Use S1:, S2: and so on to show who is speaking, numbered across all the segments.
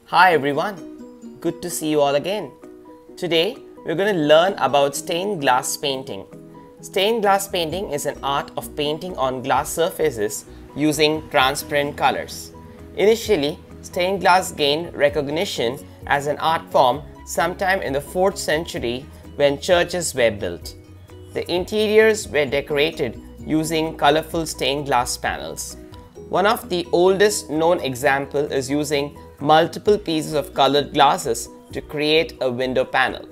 S1: Hi everyone, good to see you all again. Today we're going to learn about stained glass painting. Stained glass painting is an art of painting on glass surfaces using transparent colors. Initially, stained glass gained recognition as an art form sometime in the 4th century when churches were built. The interiors were decorated using colorful stained glass panels. One of the oldest known examples is using multiple pieces of colored glasses to create a window panel.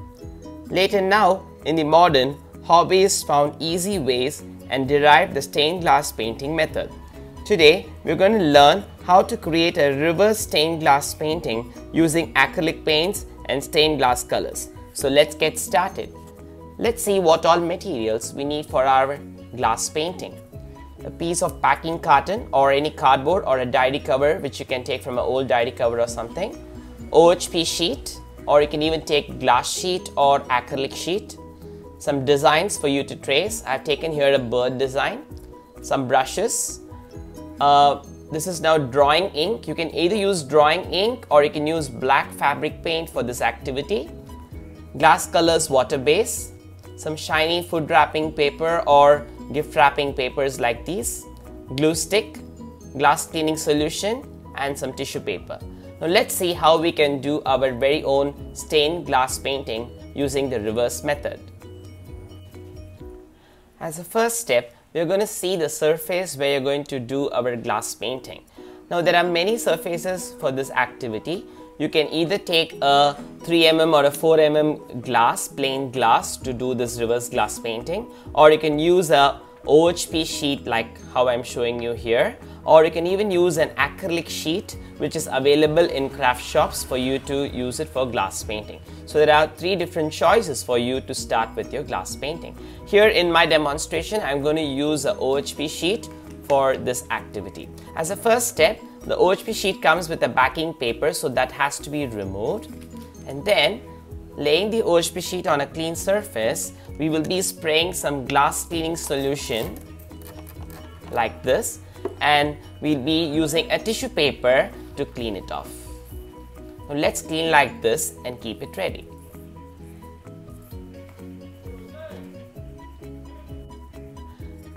S1: Later now, in the modern, hobbyists found easy ways and derived the stained glass painting method. Today, we're going to learn how to create a reverse stained glass painting using acrylic paints and stained glass colors. So let's get started. Let's see what all materials we need for our glass painting. A piece of packing carton or any cardboard or a diary cover which you can take from an old diary cover or something. OHP sheet, or you can even take glass sheet or acrylic sheet. Some designs for you to trace. I've taken here a bird design. Some brushes. This is now drawing ink. You can either use drawing ink or you can use black fabric paint for this activity. Glass colors water base. Some shiny food wrapping paper or gift wrapping papers like these, glue stick, glass cleaning solution, and some tissue paper. Now let's see how we can do our very own stained glass painting using the reverse method. As a first step, we're going to see the surface where you're going to do our glass painting. Now there are many surfaces for this activity. You can either take a 3mm or a 4mm glass, plain glass, to do this reverse glass painting, or you can use a OHP sheet like how I'm showing you here, or you can even use an acrylic sheet which is available in craft shops for you to use it for glass painting. So there are 3 different choices for you to start with your glass painting. Here in my demonstration, I'm going to use a OHP sheet for this activity. As a first step, the OHP sheet comes with a backing paper, so that has to be removed. And then, laying the OHP sheet on a clean surface, we will be spraying some glass cleaning solution like this, and we'll be using a tissue paper to clean it off. Now let's clean like this and keep it ready.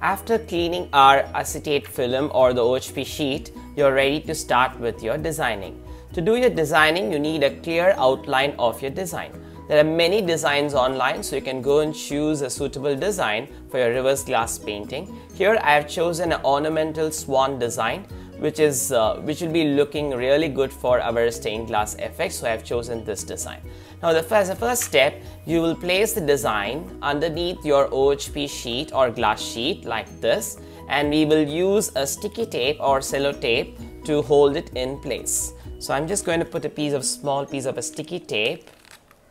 S1: After cleaning our acetate film or the OHP sheet, you're ready to start with your designing. To do your designing, you need a clear outline of your design. There are many designs online, so you can go and choose a suitable design for your reverse glass painting. Here I have chosen an ornamental swan design, which will be looking really good for our stained glass effect, so I have chosen this design. Now as a first step, you will place the design underneath your OHP sheet or glass sheet like this, and we will use a sticky tape or sellotape to hold it in place. So I'm just going to put a small piece of a sticky tape,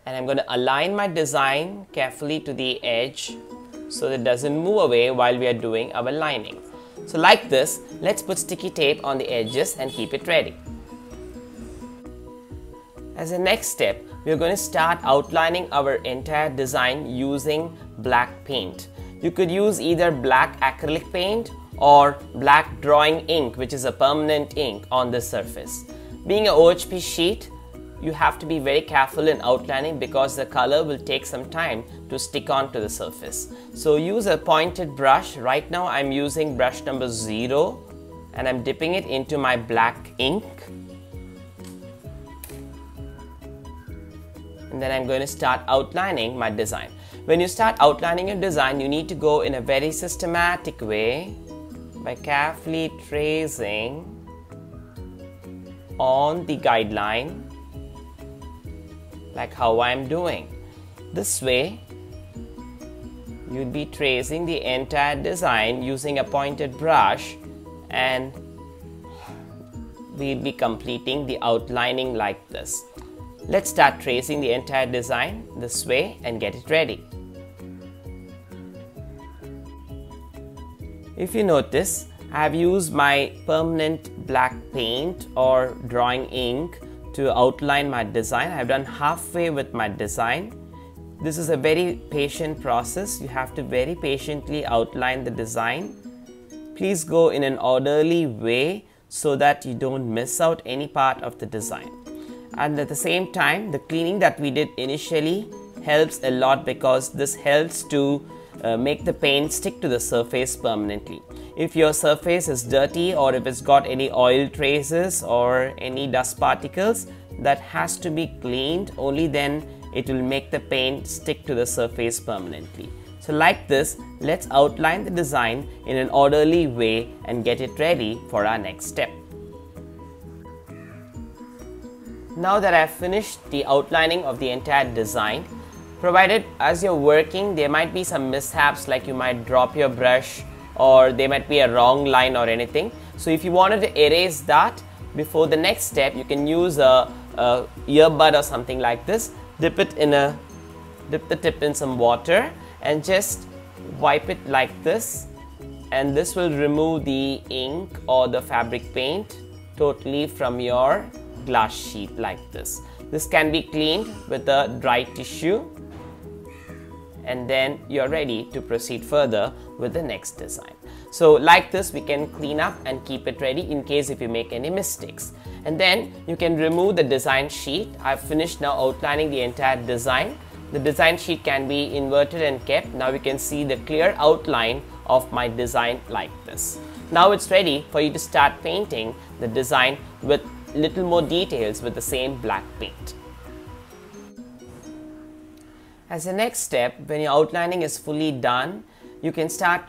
S1: and I'm going to align my design carefully to the edge so that it doesn't move away while we are doing our lining. So like this, let's put sticky tape on the edges and keep it ready. As a next step, we're going to start outlining our entire design using black paint. You could use either black acrylic paint or black drawing ink, which is a permanent ink on this surface. Being an OHP sheet, you have to be very careful in outlining because the color will take some time to stick onto the surface. So use a pointed brush. Right now I'm using brush number 0 and I'm dipping it into my black ink. And then I'm going to start outlining my design. When you start outlining your design, you need to go in a very systematic way by carefully tracing on the guideline like how I'm doing. This way, you'll be tracing the entire design using a pointed brush, and we'll be completing the outlining like this. Let's start tracing the entire design this way and get it ready. If you notice, I have used my permanent black paint or drawing ink to outline my design. I've done halfway with my design. This is a very patient process. You have to very patiently outline the design. Please go in an orderly way so that you don't miss out any part of the design. and at the same time the cleaning that we did initially helps a lot, because this helps to make the paint stick to the surface permanently. If your surface is dirty or if it's got any oil traces or any dust particles, that has to be cleaned. Only then it will make the paint stick to the surface permanently. So like this, let's outline the design in an orderly way and get it ready for our next step. Now that I've finished the outlining of the entire design, provided as you're working there might be some mishaps, like you might drop your brush or there might be a wrong line or anything. So if you wanted to erase that before the next step, you can use a earbud or something like this. Dip the tip in some water and just wipe it like this, and this will remove the ink or the fabric paint totally from your glass sheet like this. This can be cleaned with a dry tissue, and then you're ready to proceed further with the next design. So like this, we can clean up and keep it ready in case if you make any mistakes. And then you can remove the design sheet. I've finished now outlining the entire design. The design sheet can be inverted and kept. Now we can see the clear outline of my design like this. Now it's ready for you to start painting the design with little more details with the same black paint. As the next step, when your outlining is fully done, you can start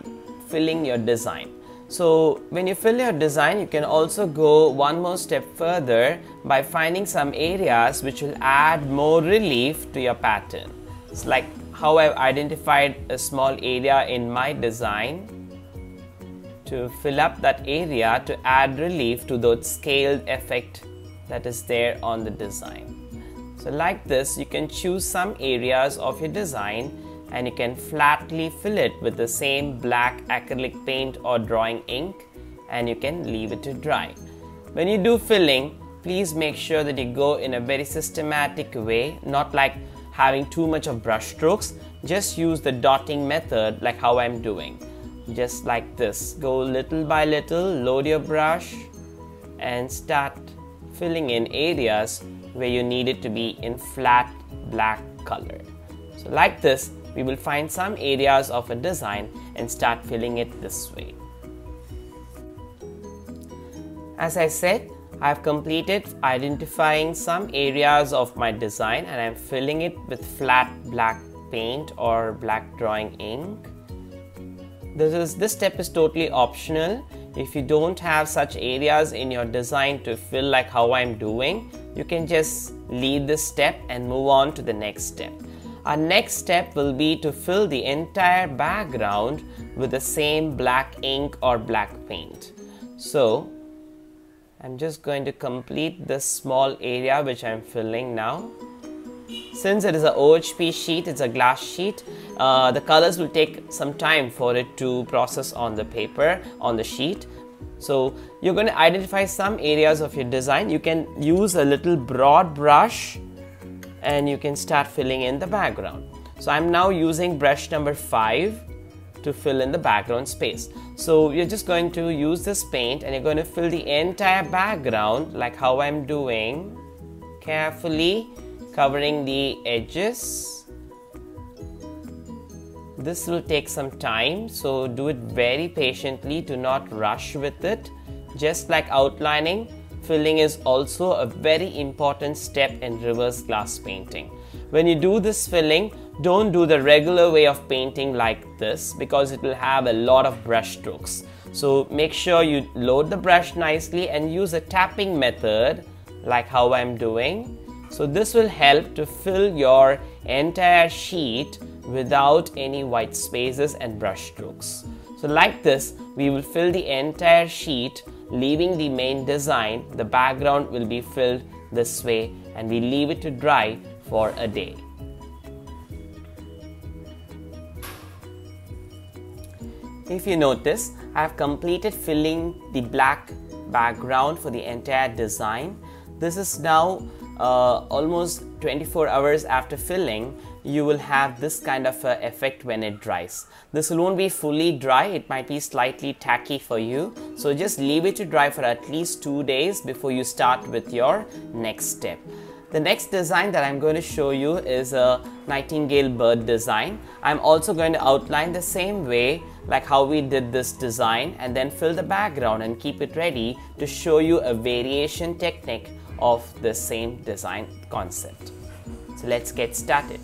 S1: filling your design. So when you fill your design, you can also go one more step further by finding some areas which will add more relief to your pattern. It's like how I've identified a small area in my design to fill up that area to add relief to the scaled effect that is there on the design. So like this, you can choose some areas of your design and you can flatly fill it with the same black acrylic paint or drawing ink, and you can leave it to dry. When you do filling, please make sure that you go in a very systematic way, not like having too much of brush strokes. Just use the dotting method like how I'm doing. Just like this, go little by little, load your brush and start filling in areas where you need it to be in flat black color. So like this, we will find some areas of a design and start filling it this way. As I said, I have completed identifying some areas of my design and I am filling it with flat black paint or black drawing ink. This step is totally optional. If you don't have such areas in your design to fill like how I'm doing, you can just leave this step and move on to the next step. Our next step will be to fill the entire background with the same black ink or black paint. So I'm just going to complete this small area which I'm filling now. Since it is an OHP sheet, it's a glass sheet, the colors will take some time for it to process on the paper, on the sheet. So you're going to identify some areas of your design. You can use a little broad brush and you can start filling in the background. So I'm now using brush number 5 to fill in the background space. So you're just going to use this paint and you're going to fill the entire background like how I'm doing, carefully covering the edges. This will take some time, so do it very patiently, do not rush with it. Just like outlining, filling is also a very important step in reverse glass painting. When you do this filling, don't do the regular way of painting like this because it will have a lot of brush strokes. So make sure you load the brush nicely and use a tapping method like how I'm doing. So this will help to fill your entire sheet without any white spaces and brush strokes. So like this, we will fill the entire sheet, leaving the main design. The background will be filled this way and we leave it to dry for a day. If you notice, I have completed filling the black background for the entire design. This is now almost 24 hours after filling. You will have this kind of effect when it dries. This won't be fully dry, it might be slightly tacky for you. So just leave it to dry for at least 2 days before you start with your next step. The next design that I'm going to show you is a Nightingale bird design. I'm also going to outline the same way like how we did this design and then fill the background and keep it ready to show you a variation technique of the same design concept. So let's get started.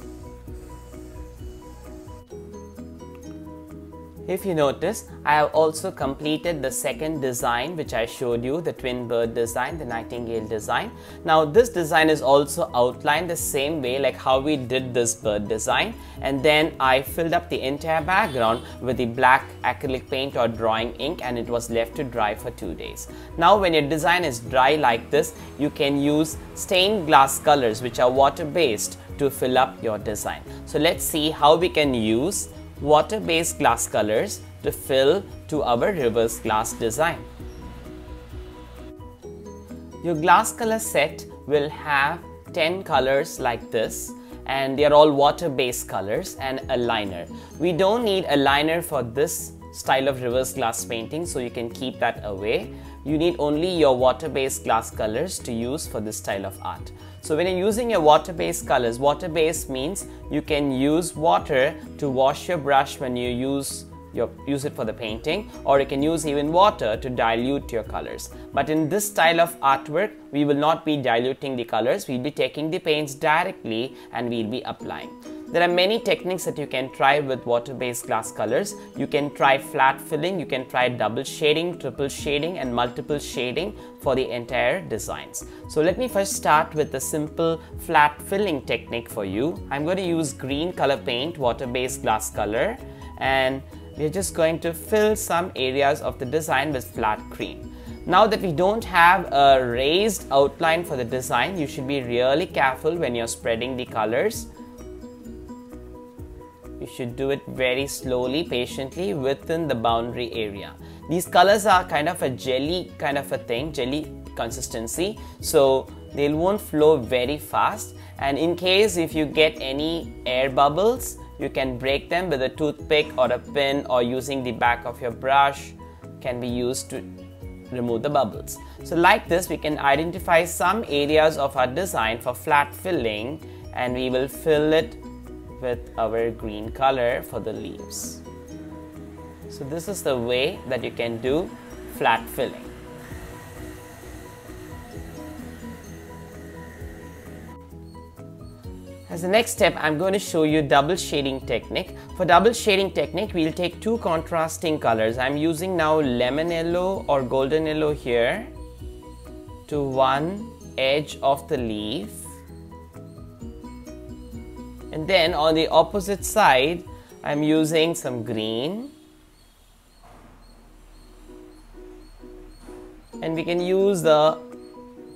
S1: If you notice, I have also completed the second design which I showed you, the twin bird design, the Nightingale design. Now this design is also outlined the same way like how we did this bird design, and then I filled up the entire background with the black acrylic paint or drawing ink, and it was left to dry for 2 days. Now when your design is dry like this, you can use stained glass colors which are water based to fill up your design. So let's see how we can use water-based glass colors to fill to our reverse glass design. Your glass color set will have 10 colors like this, and they are all water-based colors and a liner. We don't need a liner for this style of reverse glass painting, so you can keep that away. You need only your water-based glass colors to use for this style of art. So when you're using your water-based colors, water-based means you can use water to wash your brush when you use it for the painting, or you can use even water to dilute your colors. But in this style of artwork, we will not be diluting the colors. We'll be taking the paints directly and we'll be applying. There are many techniques that you can try with water-based glass colors. You can try flat filling, you can try double shading, triple shading and multiple shading for the entire designs. So let me first start with the simple flat filling technique for you. I'm going to use green color paint, water-based glass color, and we're just going to fill some areas of the design with flat cream. Now that we don't have a raised outline for the design, you should be really careful when you're spreading the colors. You should do it very slowly, patiently within the boundary area. These colors are kind of a jelly kind of a thing, jelly consistency, so they won't flow very fast, and in case if you get any air bubbles, you can break them with a toothpick or a pin, or using the back of your brush can be used to remove the bubbles. So like this, we can identify some areas of our design for flat filling, and we will fill it with our green color for the leaves. So this is the way that you can do flat filling. As the next step, I'm going to show you double shading technique. For double shading technique, we'll take two contrasting colors. I'm using now lemon yellow or golden yellow here to one edge of the leaf. And then on the opposite side, I'm using some green. And we can use the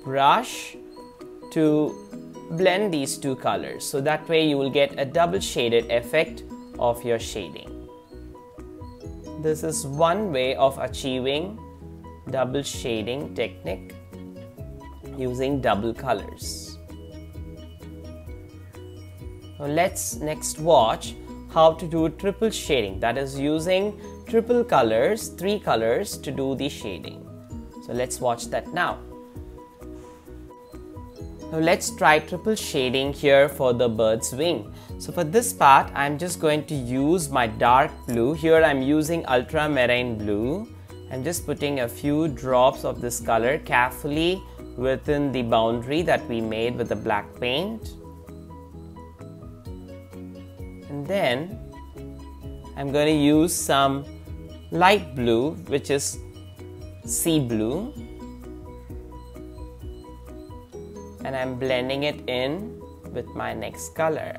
S1: brush to blend these two colors. So that way you will get a double shaded effect of your shading. This is one way of achieving double shading technique using double colors. Now let's next watch how to do triple shading, that is using triple colors, 3 colors to do the shading. So let's watch that now. Now let's try triple shading here for the bird's wing. So for this part, I'm just going to use my dark blue. Here I'm using ultramarine blue. I'm just putting a few drops of this color carefully within the boundary that we made with the black paint. And then I'm going to use some light blue, which is sea blue, and I'm blending it in with my next color.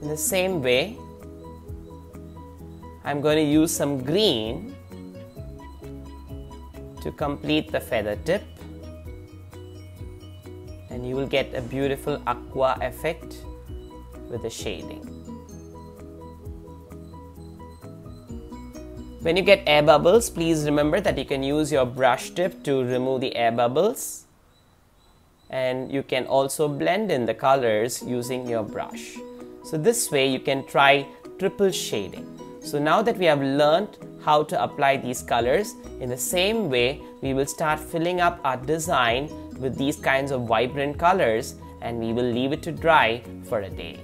S1: In the same way, I'm going to use some green to complete the feather tip, and you will get a beautiful aqua effect with the shading. When you get air bubbles, please remember that you can use your brush tip to remove the air bubbles, and you can also blend in the colors using your brush. So this way you can try triple shading. So now that we have learned how to apply these colors, in the same way we will start filling up our design with these kinds of vibrant colors, and we will leave it to dry for a day.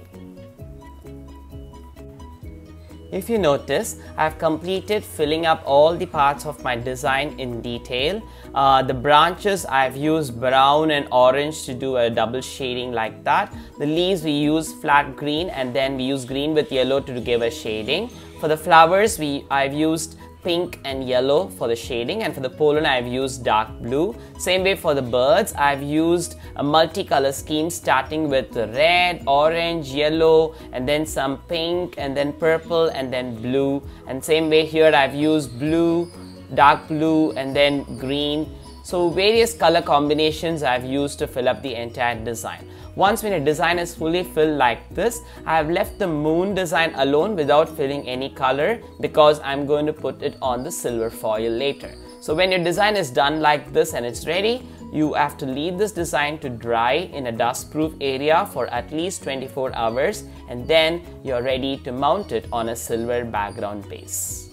S1: If you notice, I have completed filling up all the parts of my design in detail. The branches I have used brown and orange to do a double shading like that. The leaves we use flat green, and then we use green with yellow to give a shading. For the flowers I've used pink and yellow for the shading, and for the pollen I've used dark blue. Same way for the birds, I've used a multicolor scheme starting with red, orange, yellow, and then some pink, and then purple, and then blue. And same way here I've used blue, dark blue, and then green. So various color combinations I've used to fill up the entire design. Once when a design is fully filled like this, I have left the moon design alone without filling any color, because I'm going to put it on the silver foil later. So when your design is done like this and it's ready, you have to leave this design to dry in a dust-proof area for at least 24 hours, and then you're ready to mount it on a silver background base.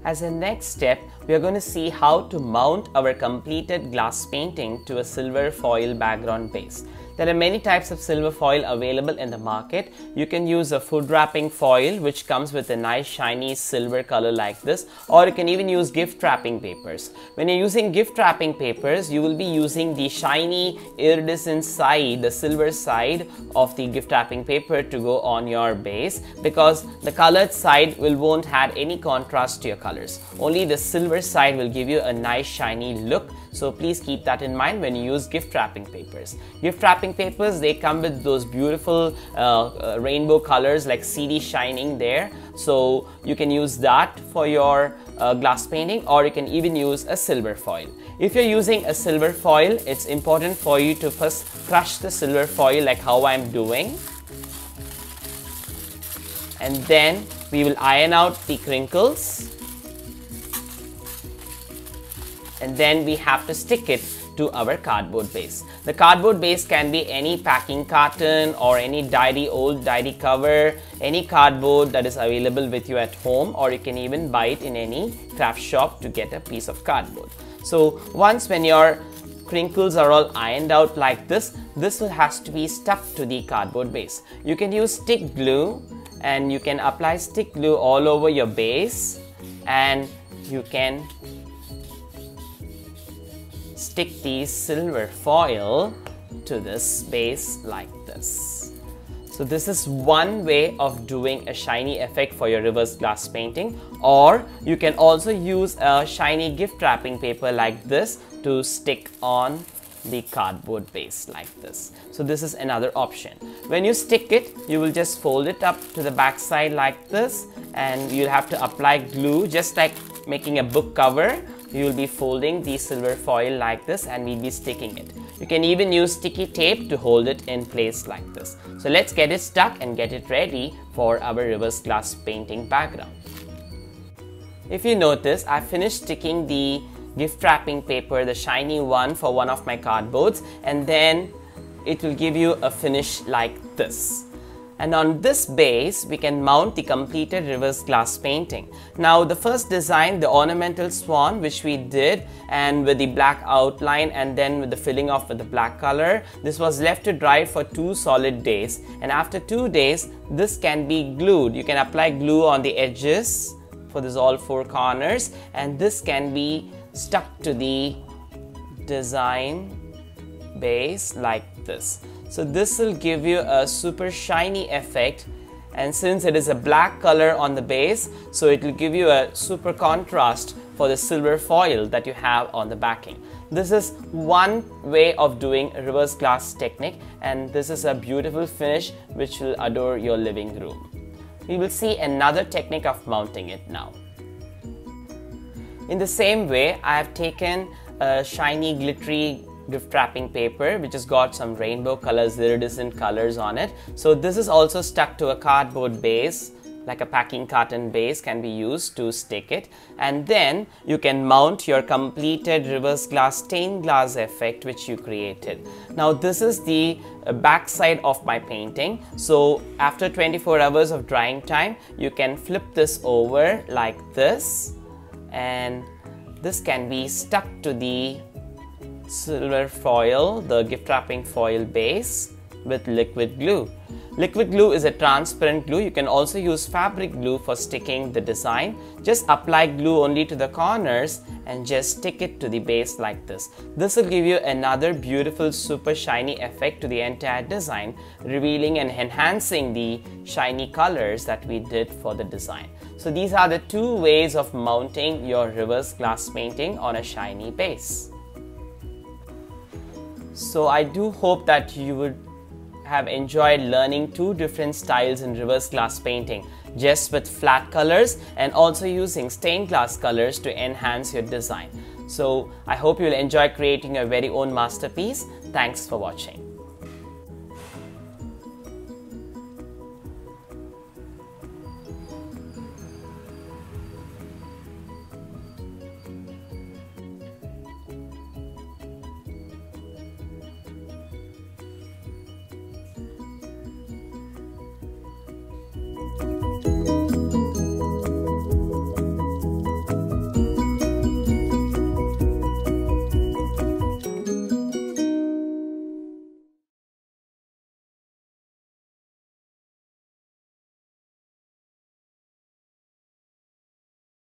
S1: As a next step, we are going to see how to mount our completed glass painting to a silver foil background base. There are many types of silver foil available in the market. You can use a food wrapping foil which comes with a nice shiny silver color like this, or you can even use gift wrapping papers. When you're using gift wrapping papers, you will be using the shiny iridescent side, the silver side of the gift wrapping paper to go on your base, because the colored side won't add any contrast to your colors. Only the silver side will give you a nice shiny look. So please keep that in mind when you use gift wrapping papers. Gift wrapping papers, they come with those beautiful rainbow colors like CD shining there. So you can use that for your glass painting, or you can even use a silver foil. If you're using a silver foil, it's important for you to first crush the silver foil like how I'm doing. And then we will iron out the crinkles. And then we have to stick it to our cardboard base. The cardboard base can be any packing carton or any old diary cover, any cardboard that is available with you at home, or you can even buy it in any craft shop to get a piece of cardboard. So once when your crinkles are all ironed out like this, has to be stuck to the cardboard base. You can use stick glue, and you can apply stick glue all over your base, and you can stick the silver foil to this base like this. So this is one way of doing a shiny effect for your reverse glass painting, or you can also use a shiny gift wrapping paper like this to stick on the cardboard base like this. So this is another option. When you stick it, you will just fold it up to the back side like this, and you'll have to apply glue just like making a book cover. You will be folding the silver foil like this, and we'll be sticking it. You can even use sticky tape to hold it in place like this. So let's get it stuck and get it ready for our reverse glass painting background. If you notice, I finished sticking the gift wrapping paper, the shiny one, for one of my cardboards, and then it will give you a finish like this. And on this base, we can mount the completed reverse glass painting. Now the first design, the ornamental swan, which we did, and with the black outline and then with the filling off with the black color, this was left to dry for 2 solid days. And after 2 days, this can be glued. You can apply glue on the edges for this all 4 corners, and this can be stuck to the design base like this. So this will give you a super shiny effect, and since it is a black color on the base, so it will give you a super contrast for the silver foil that you have on the backing. This is one way of doing a reverse glass technique, and this is a beautiful finish which will adorn your living room. We will see another technique of mounting it now. In the same way, I have taken a shiny glittery gift wrapping paper which has got some rainbow colors, iridescent colors on it. So this is also stuck to a cardboard base like a packing carton base can be used to stick it, and then you can mount your completed reverse glass stained glass effect which you created. Now this is the back side of my painting. So after 24 hours of drying time, you can flip this over like this, and this can be stuck to the silver foil, the gift wrapping foil base, with liquid glue. Liquid glue is a transparent glue. You can also use fabric glue for sticking the design. Just apply glue only to the corners and just stick it to the base like this. This will give you another beautiful super shiny effect to the entire design, revealing and enhancing the shiny colors that we did for the design. So these are the two ways of mounting your reverse glass painting on a shiny base. So I do hope that you would have enjoyed learning two different styles in reverse glass painting, just with flat colors and also using stained glass colors to enhance your design. So I hope you'll enjoy creating your very own masterpiece. Thanks for watching.